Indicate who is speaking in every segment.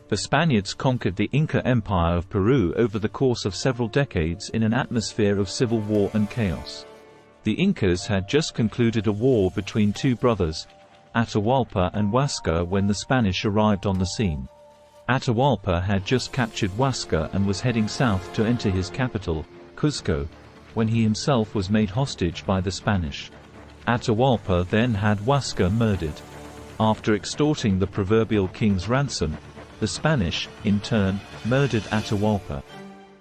Speaker 1: The Spaniards conquered the Inca Empire of Peru over the course of several decades in an atmosphere of civil war and chaos. The Incas had just concluded a war between two brothers, Atahualpa and Huasca, when the Spanish arrived on the scene. Atahualpa had just captured Huasca and was heading south to enter his capital, Cuzco, when he himself was made hostage by the Spanish. Atahualpa then had Huasca murdered. After extorting the proverbial king's ransom, the Spanish, in turn, murdered Atahualpa.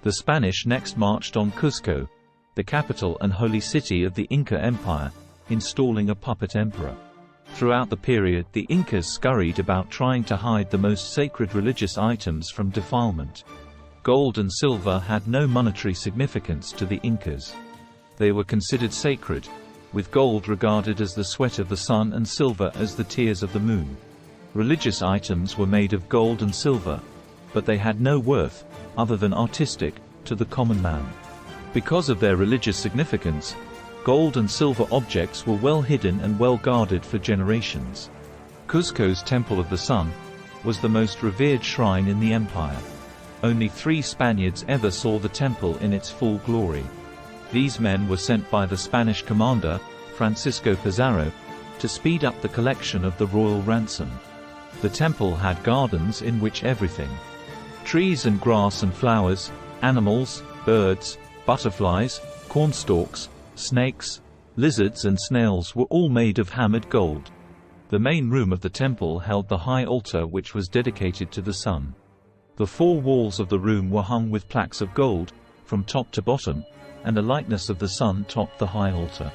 Speaker 1: The Spanish next marched on Cuzco, the capital and holy city of the Inca Empire, installing a puppet emperor. Throughout the period, the Incas scurried about trying to hide the most sacred religious items from defilement. Gold and silver had no monetary significance to the Incas. They were considered sacred, with gold regarded as the sweat of the sun and silver as the tears of the moon. Religious items were made of gold and silver, but they had no worth, other than artistic, to the common man. Because of their religious significance, gold and silver objects were well hidden and well guarded for generations. Cuzco's Temple of the Sun was the most revered shrine in the empire. Only 3 Spaniards ever saw the temple in its full glory. These men were sent by the Spanish commander, Francisco Pizarro, to speed up the collection of the royal ransom. The temple had gardens in which everything, trees and grass and flowers, animals, birds, butterflies, cornstalks, snakes, lizards and snails were all made of hammered gold. The main room of the temple held the high altar, which was dedicated to the sun. The 4 walls of the room were hung with plaques of gold, from top to bottom, and a likeness of the sun topped the high altar.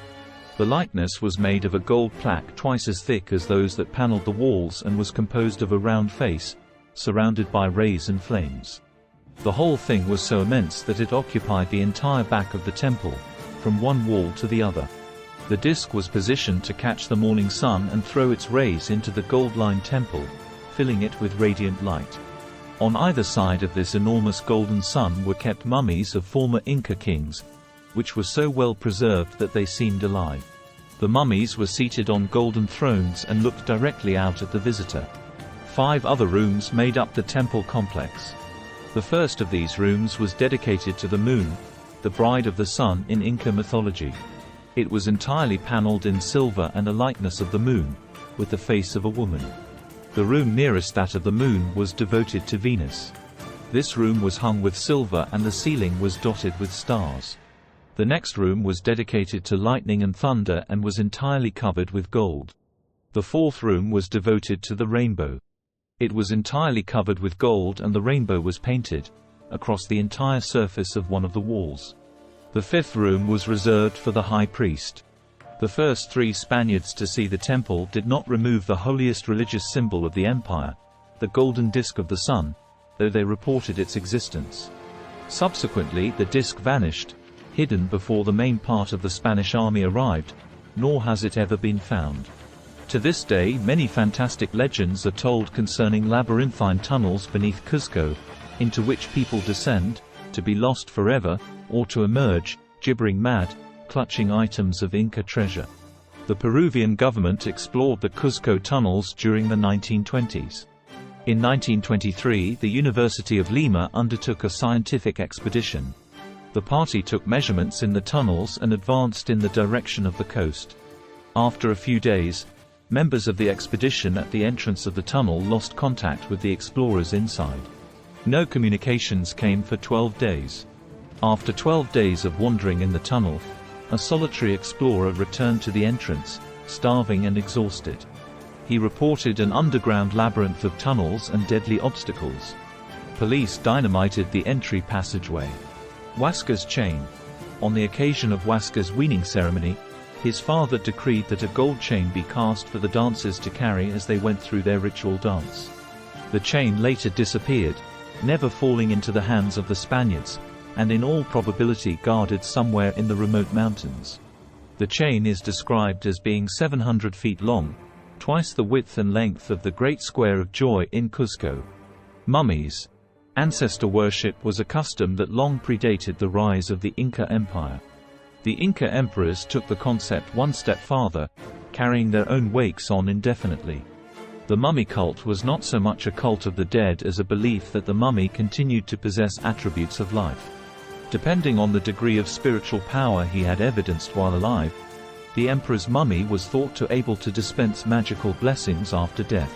Speaker 1: The likeness was made of a gold plaque twice as thick as those that paneled the walls and was composed of a round face, surrounded by rays and flames. The whole thing was so immense that it occupied the entire back of the temple, from one wall to the other. The disc was positioned to catch the morning sun and throw its rays into the gold-lined temple, filling it with radiant light. On either side of this enormous golden sun were kept mummies of former Inca kings, which were so well preserved that they seemed alive. The mummies were seated on golden thrones and looked directly out at the visitor. 5 other rooms made up the temple complex. The first of these rooms was dedicated to the moon, the bride of the sun in Inca mythology. It was entirely paneled in silver and a likeness of the moon, with the face of a woman. The room nearest that of the moon was devoted to Venus. This room was hung with silver and the ceiling was dotted with stars. The next room was dedicated to lightning and thunder and was entirely covered with gold. The 4th room was devoted to the rainbow. It was entirely covered with gold and the rainbow was painted across the entire surface of one of the walls. The 5th room was reserved for the high priest. The first 3 Spaniards to see the temple did not remove the holiest religious symbol of the empire, the golden disk of the sun, though they reported its existence. Subsequently, the disk vanished, hidden before the main part of the Spanish army arrived, nor has it ever been found. To this day, many fantastic legends are told concerning labyrinthine tunnels beneath Cuzco, into which people descend, to be lost forever, or to emerge, gibbering mad, clutching items of Inca treasure. The Peruvian government explored the Cuzco tunnels during the 1920s. In 1923, the University of Lima undertook a scientific expedition. The party took measurements in the tunnels and advanced in the direction of the coast. After a few days, members of the expedition at the entrance of the tunnel lost contact with the explorers inside. No communications came for 12 days. After 12 days of wandering in the tunnel, a solitary explorer returned to the entrance, starving and exhausted. He reported an underground labyrinth of tunnels and deadly obstacles. Police dynamited the entry passageway. Huasca's chain. On the occasion of Huasca's weaning ceremony, his father decreed that a gold chain be cast for the dancers to carry as they went through their ritual dance. The chain later disappeared, never falling into the hands of the Spaniards, and in all probability guarded somewhere in the remote mountains. The chain is described as being 700 feet long, twice the width and length of the Great Square of Joy in Cuzco. Mummies. Ancestor worship was a custom that long predated the rise of the Inca Empire. The Inca emperors took the concept one step farther, carrying their own wakes on indefinitely. The mummy cult was not so much a cult of the dead as a belief that the mummy continued to possess attributes of life. Depending on the degree of spiritual power he had evidenced while alive, the emperor's mummy was thought to able to dispense magical blessings after death.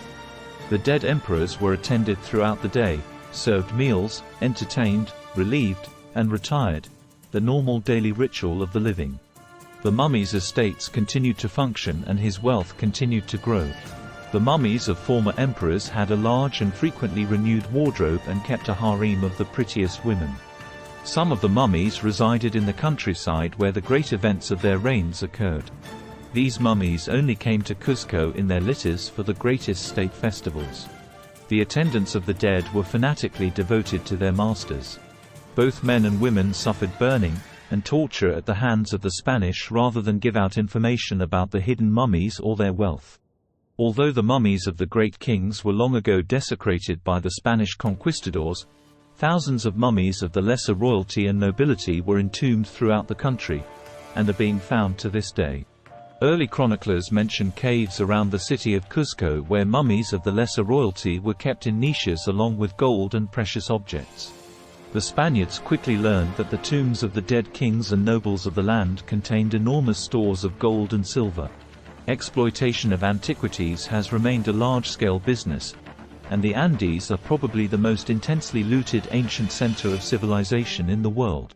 Speaker 1: The dead emperors were attended throughout the day, served meals, entertained, relieved, and retired, the normal daily ritual of the living. The mummy's estates continued to function and his wealth continued to grow. The mummies of former emperors had a large and frequently renewed wardrobe and kept a harem of the prettiest women. Some of the mummies resided in the countryside where the great events of their reigns occurred. These mummies only came to Cuzco in their litters for the greatest state festivals. The attendants of the dead were fanatically devoted to their masters. Both men and women suffered burning and torture at the hands of the Spanish rather than give out information about the hidden mummies or their wealth. Although the mummies of the great kings were long ago desecrated by the Spanish conquistadors, thousands of mummies of the lesser royalty and nobility were entombed throughout the country, and are being found to this day. Early chroniclers mention caves around the city of Cuzco where mummies of the lesser royalty were kept in niches along with gold and precious objects. The Spaniards quickly learned that the tombs of the dead kings and nobles of the land contained enormous stores of gold and silver. Exploitation of antiquities has remained a large-scale business, and the Andes are probably the most intensely looted ancient center of civilization in the world.